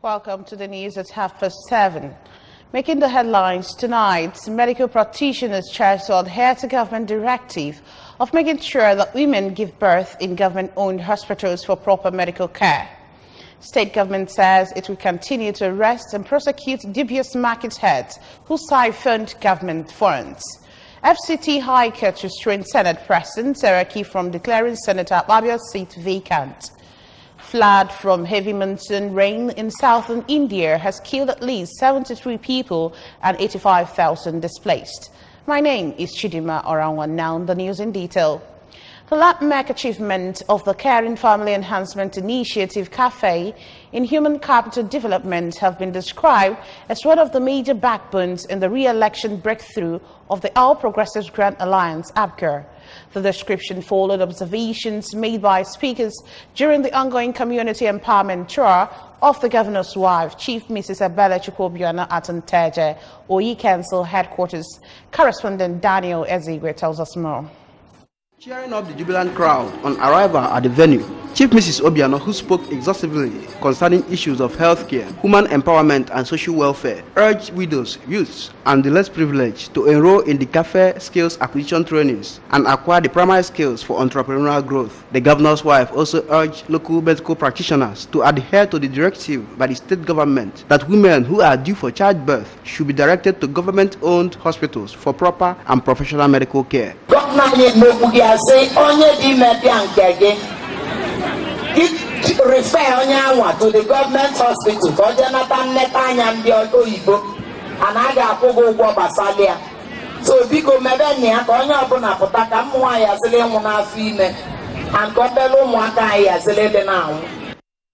Welcome to the news at 7:30. Making the headlines tonight, medical practitioners charged to adhere to government directive of making sure that women give birth in government-owned hospitals for proper medical care. State government says it will continue to arrest and prosecute dubious market heads who siphoned government funds. FCT High Court restrained Senate President Seraki from declaring Senator Babia's seat vacant. Flood from heavy monsoon rain in southern India has killed at least 73 people and 85,000 displaced. My name is Chidima Oranwan. Now the news in detail. The landmark achievement of the Caring Family Enhancement Initiative CAFE in human capital development have been described as one of the major backbones in the re-election breakthrough of the All Progressives Grand Alliance APGAR. The description followed observations made by speakers during the ongoing community empowerment tour of the governor's wife, Chief Mrs. Abela Chukwuobiano at Nteje, Oyi Council headquarters. Correspondent Daniel Ezigwe tells us more. Cheering up the jubilant crowd on arrival at the venue, Chief Mrs. Obiano, who spoke exhaustively concerning issues of healthcare, human empowerment and social welfare, urged widows, youths and the less privileged to enroll in the CAFE skills acquisition trainings and acquire the primary skills for entrepreneurial growth. The governor's wife also urged local medical practitioners to adhere to the directive by the state government that women who are due for childbirth should be directed to government-owned hospitals for proper and professional medical care. Refer to the government hospital for Jonathan Netanya and the and I got Pogo Basalia. So Bigo Medania, Konya Bonapotaka, Moya Zelemona Fine, and Copelo Mwaka Zelede now.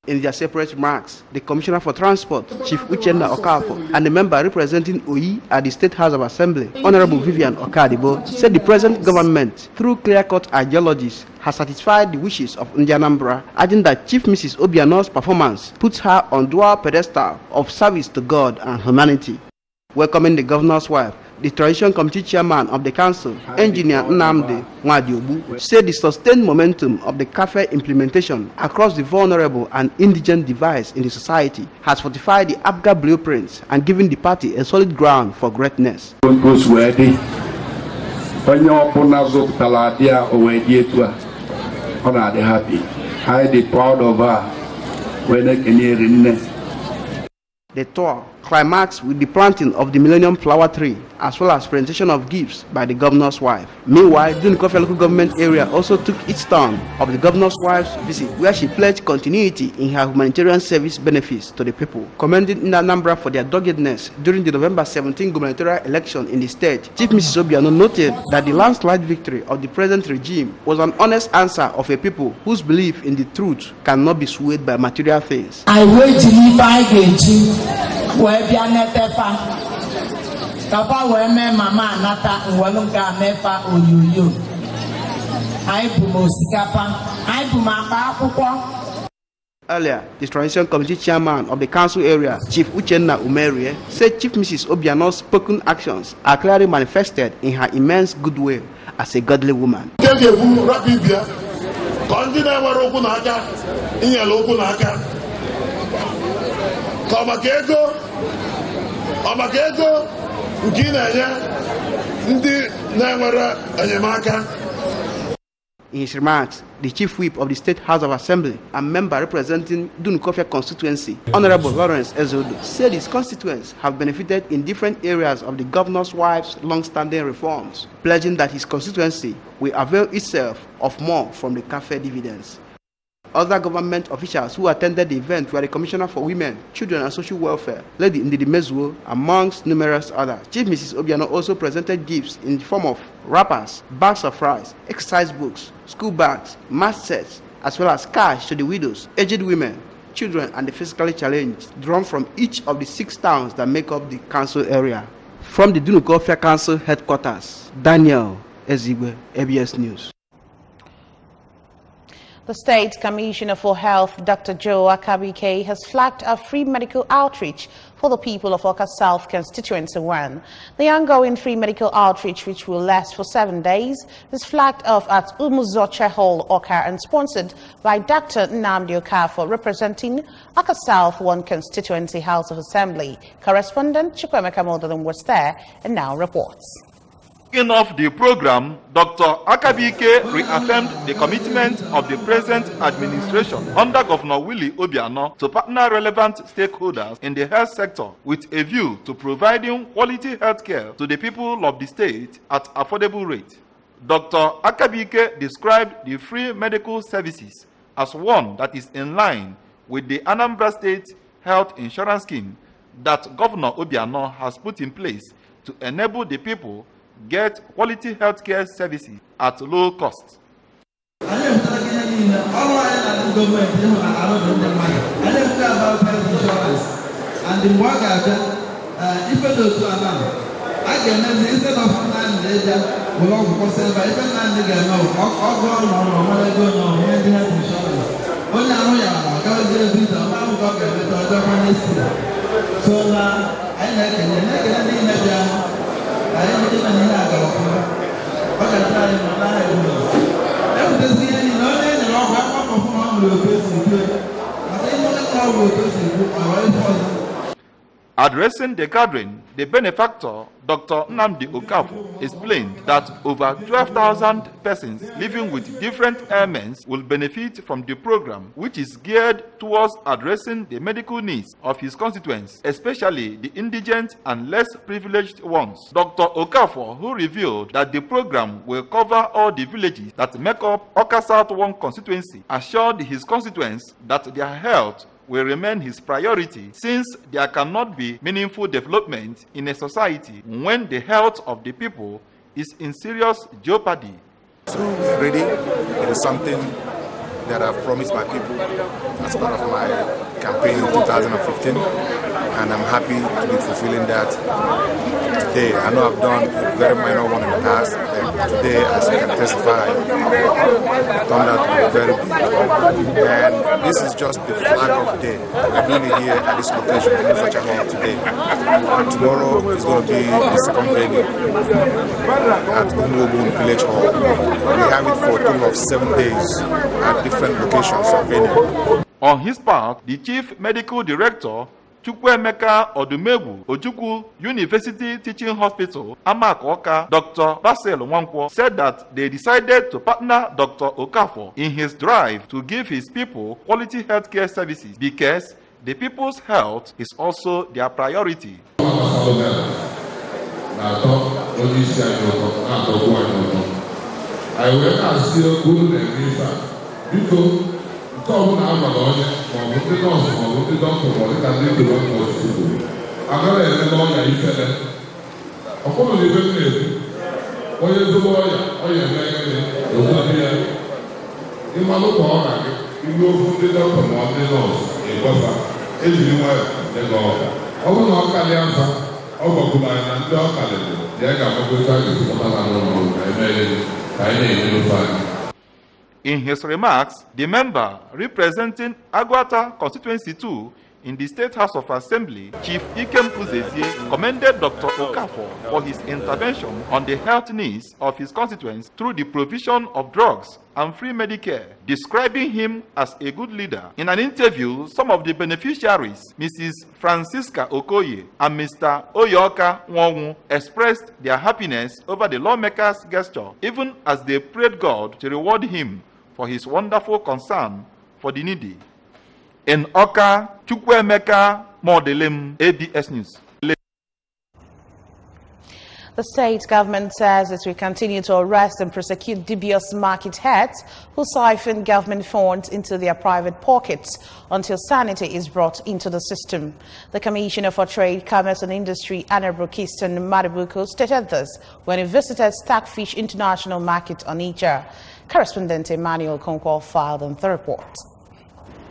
In their separate remarks, the Commissioner for Transport, Chief Uchenna Okafo, and the member representing Oyi at the State House of Assembly, Honorable Vivian Okadibo, said the present government, through clear-cut ideologies, has satisfied the wishes of Anambra, adding that Chief Mrs. Obiano's performance puts her on dual pedestal of service to God and humanity. Welcoming the governor's wife, the Transition Committee Chairman of the Council, Engineer Anambra, said the sustained momentum of the CAFE implementation across the vulnerable and indigent divides in the society has fortified the APGAR blueprints and given the party a solid ground for greatness. I am proud of her when I can hear it. The tour climaxed with the planting of the Millennium Flower Tree, as well as presentation of gifts by the governor's wife. Meanwhile, the Dunukofia local government area also took its turn of the governor's wife's visit, where she pledged continuity in her humanitarian service benefits to the people. Commending Anambra for their doggedness during the November 17 gubernatorial election in the state, Chief Mrs. Obiano noted that the landslide victory of the present regime was an honest answer of a people whose belief in the truth cannot be swayed by material things. I wait to leave by where Bianetefa, Papa, where Mama Nata, and Walunga Mefa, or you. I Bumosikapa, I Bumapa. Earlier, the Transition Committee Chairman of the Council area, Chief Uchenna Umerie, said Chief Mrs. Obiano's spoken actions are clearly manifested in her immense goodwill as a godly woman. In his remarks, the Chief Whip of the State House of Assembly and member representing Dunukofia constituency, Honorable Lawrence Ezodo, said his constituents have benefited in different areas of the governor's wife's long-standing reforms, pledging that his constituency will avail itself of more from the CAFE dividends. Other government officials who attended the event were the Commissioner for Women, Children and Social Welfare, Lady Ndidi Mezuo, amongst numerous others. Chief Mrs. Obiano also presented gifts in the form of wrappers, bags of rice, exercise books, school bags, mask sets, as well as cash to the widows, aged women, children and the physically challenged, drawn from each of the 6 towns that make up the council area. From the Dunukofia Council headquarters, Daniel Ezigwe, ABS News. The State Commissioner for Health, Dr. Joe Akabike, has flagged a free medical outreach for the people of Awka South constituency 1. The ongoing free medical outreach, which will last for 7 days, is flagged off at Umuzoche Hall, Awka, and sponsored by Dr. Nnamdi Okafor, representing Awka South 1 constituency House of Assembly. Correspondent Chukwemeka Modolum was there and now reports. Kicking off the program, Dr. Akabike reaffirmed the commitment of the present administration under Governor Willie Obiano to partner relevant stakeholders in the health sector with a view to providing quality health care to the people of the state at affordable rate. Dr. Akabike described the free medical services as one that is in line with the Anambra State Health Insurance Scheme that Governor Obiano has put in place to enable the people get quality healthcare services at low cost. And the work I've done, even though to Anambra, I can never instead of 9 days, we'll all go sell by even 9 days. No, all gone on, mental health insurance. Only I know you are going to be the man who got the so now I like it. Addressing the gathering, the benefactor, Dr. Nnamdi Okafor, explained that over 12,000 persons living with different ailments will benefit from the program, which is geared towards addressing the medical needs of his constituents, especially the indigent and less privileged ones. Dr. Okafor, who revealed that the program will cover all the villages that make up Awka South 1 constituency, assured his constituents that their health will remain his priority, since there cannot be meaningful development in a society when the health of the people is in serious jeopardy. Ready, it is something that I've promised my people as part of my campaign in 2015, and I'm happy to be fulfilling that today. I know I've done a very minor one in the past, and today, as you can testify, it turned out to be very big. And this is just the flag of the day. We're doing it here at this location in such a hall today. And tomorrow is going to be the second venue at Umuogun Village Hall. We have it for a total of 7 days at different locations of venue. On his part, the Chief Medical Director, Chukwemeka Odumegwu Ojukwu University Teaching Hospital, Awka, Dr. Basil Nwankwo, said that they decided to partner Dr. Okafor in his drive to give his people quality healthcare services because the people's health is also their priority. In his remarks, the member representing Agwata Constituency 2 in the State House of Assembly, Chief Ikem Uzezie, commended Dr. Okafor for his intervention on the health needs of his constituents through the provision of drugs and free Medicare, describing him as a good leader. In an interview, some of the beneficiaries, Mrs. Francisca Okoye and Mr. Oyoka Nwanwu, expressed their happiness over the lawmaker's gesture, even as they prayed God to reward him for his wonderful concern for the needy. In Awka, Chukwemeka Modolum, ABS News. The state government says it will continue to arrest and prosecute dubious market heads who siphon government funds into their private pockets until sanity is brought into the system. The Commissioner for Trade, Commerce and Industry, Anambra Keystone Madibuko, stated this when he visited Stockfish International Market on Onitsha. Correspondent Emmanuel Konkwo filed on the report.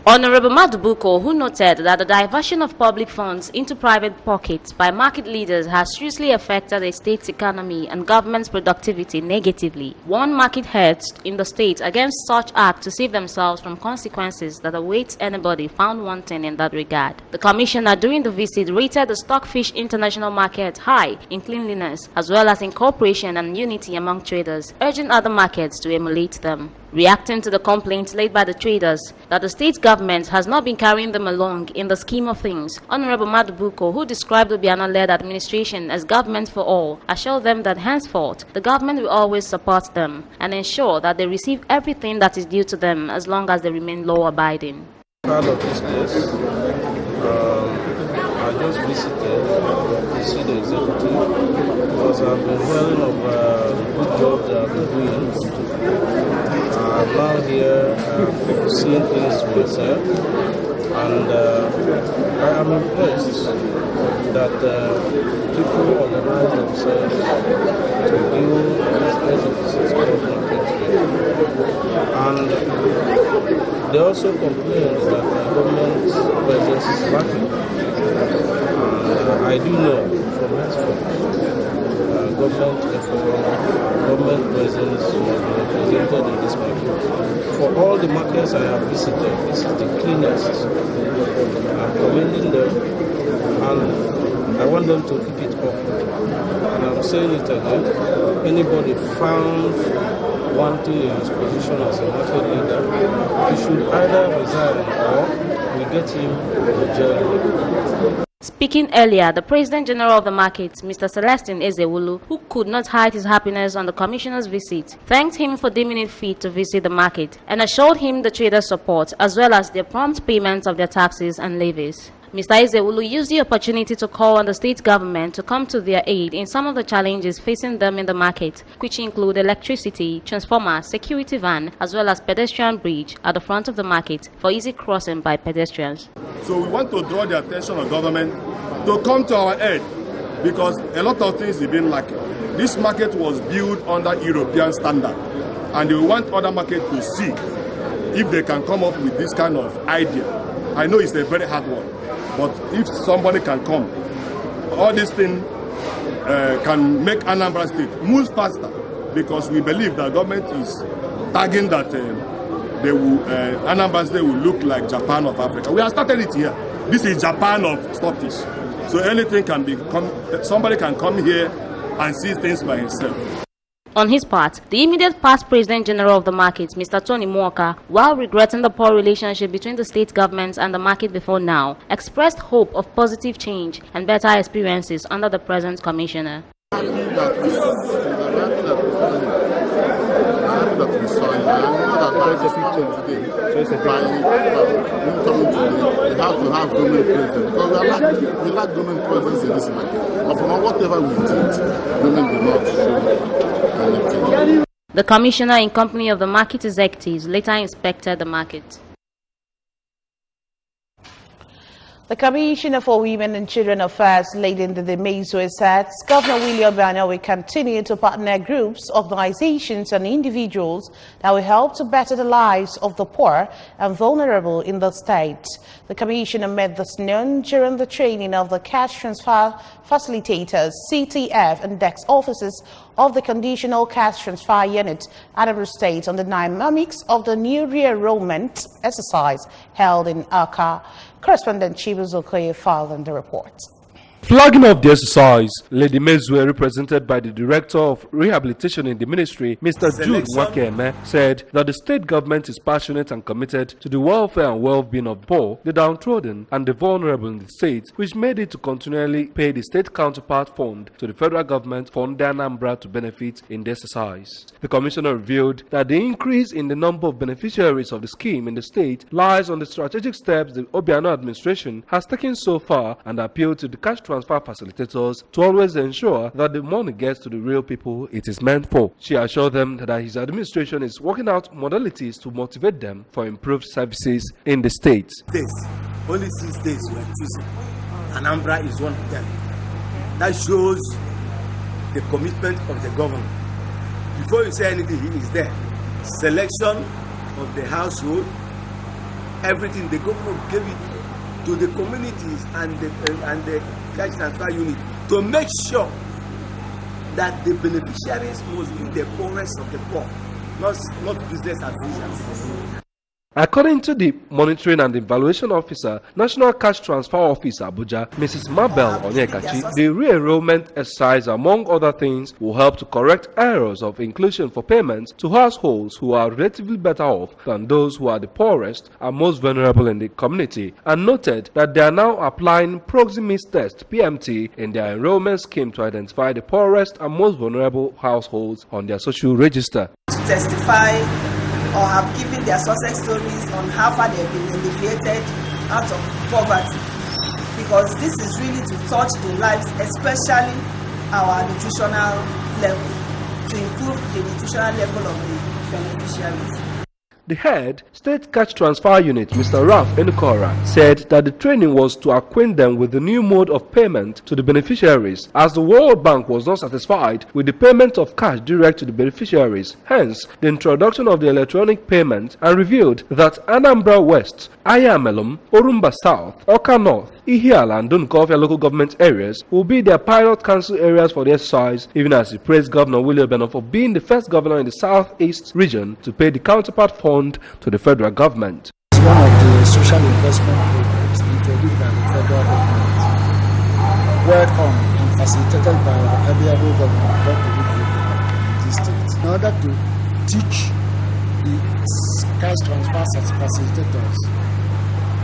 Honorable Madubuko, who noted that the diversion of public funds into private pockets by market leaders has seriously affected the state's economy and government's productivity negatively, warned market heads in the state against such acts to save themselves from consequences that await anybody found wanting in that regard. The commissioner during the visit rated the Stockfish International Market high in cleanliness as well as in cooperation and unity among traders, urging other markets to emulate them. Reacting to the complaints laid by the traders that the state government has not been carrying them along in the scheme of things, Honorable Madubuko, who described the Obiano-led administration as government for all, assured them that henceforth the government will always support them and ensure that they receive everything that is due to them as long as they remain law-abiding. Proud of this place. I just visited to see the executive because I've been hearing of the good job they have been doing. I'm now here seeing things myself, and I am impressed that people organize themselves to build this kind of system. And they also complain that the government's presence is lacking. And I do know from henceforth government effort, government presence must be represented in this market. For all the markets I have visited, this is the cleanest. I'm commending them, and I want them to keep it up. And I'm saying it again, anybody found wanting in his position as a market leader, he should either resign or we get him to jail. Speaking earlier, the President General of the market, Mr. Celestine Ezewulu, who could not hide his happiness on the commissioner's visit, thanked him for deeming it fit to visit the market and assured him the traders' support as well as their prompt payments of their taxes and levies. Mr. Ezewulu used the opportunity to call on the state government to come to their aid in some of the challenges facing them in the market, which include electricity, transformer, security van, as well as pedestrian bridge at the front of the market for easy crossing by pedestrians. So we want to draw the attention of government to come to our aid because a lot of things have been lacking. This market was built under European standard, and we want other markets to see if they can come up with this kind of idea. I know it's a very hard one. But if somebody can come, all these things can make Anambra State move faster because we believe that government is tagging that Anambra State will look like Japan of Africa. We have started it here. This is Japan of Stockfish. So anything can be, somebody can come here and see things by himself. On his part, the immediate past President General of the market, Mr. Tony Muoka, while regretting the poor relationship between the state governments and the market before now, expressed hope of positive change and better experiences under the present commissioner. We lack government presence in this market. But from whatever we did, government did not show anything. The commissioner, in company of the market executives, later inspected the market. The Commissioner for Women and Children Affairs, Lady Ndedemezue, said Governor William Obiano will continue to partner groups, organizations and individuals that will help to better the lives of the poor and vulnerable in the state. The Commissioner made this known during the training of the Cash Transfer Facilitators, CTF and DEX officers of the Conditional Cash Transfer Unit, Anambra State, on the dynamics of the new re-enrollment exercise held in Aka. Correspondent Chibuzo Okoye filed on the report. Flagging off the exercise, Lady Mezue, represented by the Director of Rehabilitation in the Ministry, Mr. Jude Wakeme, said that the state government is passionate and committed to the welfare and well-being of the poor, the downtrodden, and the vulnerable in the state, which made it to continually pay the state counterpart fund to the federal government for Anambra to benefit in the exercise. The Commissioner revealed that the increase in the number of beneficiaries of the scheme in the state lies on the strategic steps the Obiano administration has taken so far and appealed to the cash transfer facilitators to always ensure that the money gets to the real people it is meant for. She assured them that his administration is working out modalities to motivate them for improved services in the state. Only 6 days we are choosing. Anambra is one of them. That shows the commitment of the government. Before you say anything, he is there. Selection of the household, everything. The government gave it to the communities and the cash transfer unit to make sure that the beneficiaries must be the poorest of the poor, not business as usual. According to the Monitoring and Evaluation Officer, National Cash Transfer Office Abuja, Mrs. Mabel Onyekachi, the re-enrollment exercise, among other things, will help to correct errors of inclusion for payments to households who are relatively better off than those who are the poorest and most vulnerable in the community, and noted that they are now applying Proximis test (PMT) in their enrollment scheme to identify the poorest and most vulnerable households on their social register. To testify or have given their success stories on how far they have been alleviated out of poverty, because this is really to touch the lives, especially our nutritional level, to improve the nutritional level of the beneficiaries. The head, State Cash Transfer Unit, Mr. Ralph Enukora, said that the training was to acquaint them with the new mode of payment to the beneficiaries, as the World Bank was not satisfied with the payment of cash direct to the beneficiaries. Hence, the introduction of the electronic payment, and revealed that Anambra West, Ayamelum, Orumba South, Oka North, Ihiala and Dunkofia local government areas will be their pilot council areas for the exercise, even as he praised Governor William Beno for being the first governor in the Southeast region to pay the counterpart fund to the federal government. It's one of the social investment programs introduced by the federal government, welcome and facilitated by our amiable government in this state, in order to teach the cash transfer facilitators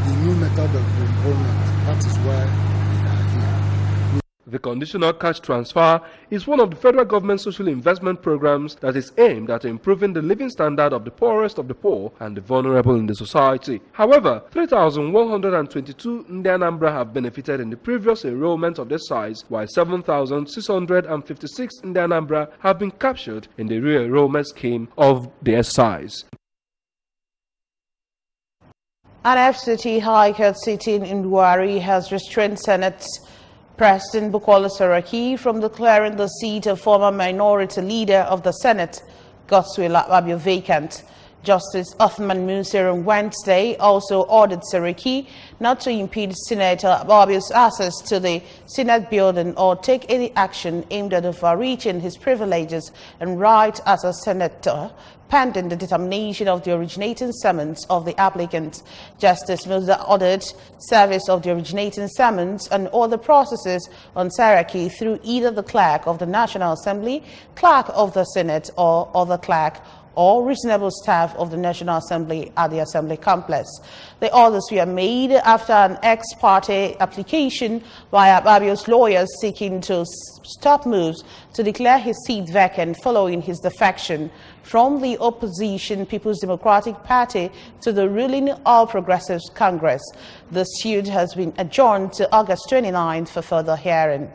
the new method of enrollment. That is why we are here. The conditional cash transfer is one of the federal government's social investment programs that is aimed at improving the living standard of the poorest of the poor and the vulnerable in the society. However, 3,122 in Anambra have benefited in the previous enrollment of this size, while 7,656 in Anambra have been captured in the re-enrollment scheme of the size. An FCT High Court sitting in Buhari has restrained Senate President Bukola Saraki from declaring the seat of former minority leader of the Senate, Godswill Akpabio, vacant. Justice Othman Musa on Wednesday also ordered Saraki not to impede Senator Akpabio's access to the Senate building or take any action aimed at overreaching his privileges and rights as a senator, pending the determination of the originating summons of the applicant. Justice Musa ordered service of the originating summons and all the processes on Saraki through either the clerk of the National Assembly, clerk of the Senate, or other clerk or reasonable staff of the National Assembly at the Assembly complex. The orders were made after an ex parte application by Akpabio's lawyers seeking to stop moves to declare his seat vacant following his defection from the opposition People's Democratic Party to the ruling All Progressives Congress. The suit has been adjourned to August 29th for further hearing.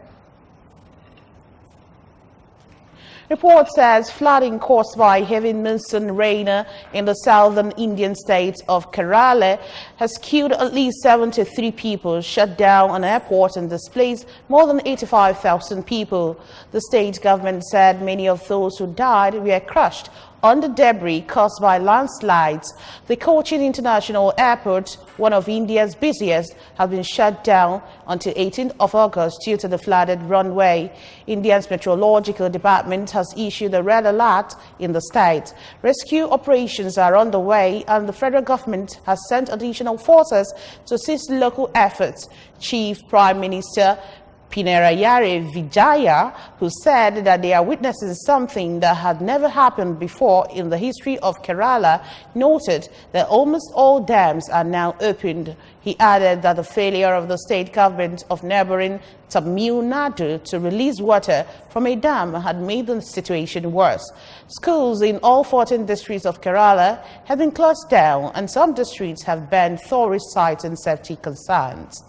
Report says flooding caused by heavy monsoon rain in the southern Indian state of Kerala has killed at least 73 people, shut down an airport and displaced more than 85,000 people. The state government said many of those who died were crushed under debris caused by landslides. The Cochin International Airport, one of India's busiest, has been shut down until 18th of August due to the flooded runway. India's Meteorological Department has issued a red alert in the state. Rescue operations are underway and the federal government has sent additional forces to assist local efforts. Chief Prime Minister Pinarayare Vijaya, who said that they are witnessing something that had never happened before in the history of Kerala, noted that almost all dams are now opened. He added that the failure of the state government of neighboring Tamil Nadu to release water from a dam had made the situation worse. Schools in all 14 districts of Kerala have been closed down and some districts have banned tourist sites and safety concerns.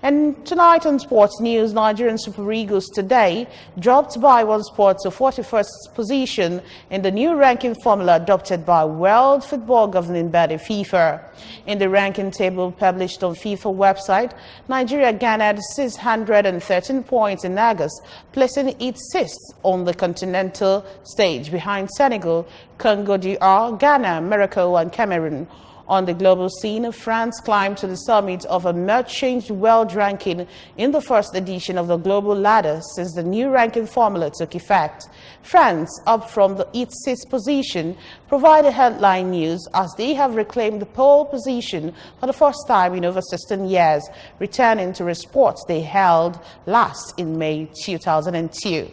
And tonight on Sports News, Nigerian Super Eagles today dropped by one spot to 41st position in the new ranking formula adopted by World Football Governing Body FIFA. In the ranking table published on FIFA website, Nigeria garnered 613 points in August, placing it sixth on the continental stage behind Senegal, Congo DR, Ghana, Morocco and Cameroon. On the global scene, France climbed to the summit of a much-changed world ranking in the first edition of the Global Ladder since the new ranking formula took effect. France, up from its sixth position, provided headline news as they have reclaimed the pole position for the first time in over 16 years, returning to a spot they held last in May 2002.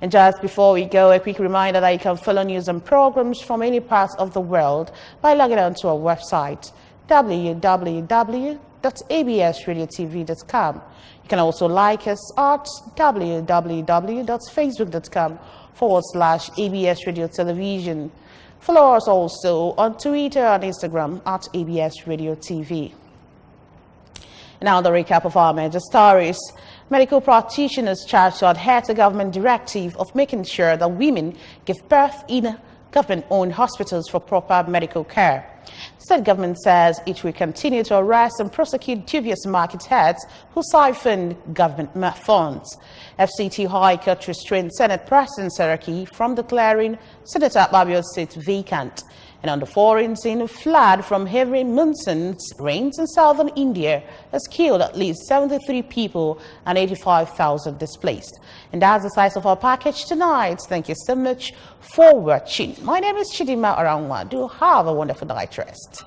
And just before we go, a quick reminder that you can follow news and programs from any part of the world by logging on to our website, www.absradiotv.com. You can also like us at www.facebook.com/ABS Radio Television. Follow us also on Twitter and Instagram at ABS Radio TV. Now the recap of our major stories. Medical practitioners charged to adhere to government directive of making sure that women give birth in government-owned hospitals for proper medical care. The state government says it will continue to arrest and prosecute dubious market heads who siphon government funds. FCT High Court restrained Senate President Saraki from declaring Senator Akpabio's seat vacant. And on the foreign scene, a flood from heavy monsoon rains in southern India has killed at least 73 people and 85,000 displaced. And that's the size of our package tonight. Thank you so much for watching. My name is Chidima Arangwa. Do have a wonderful night rest.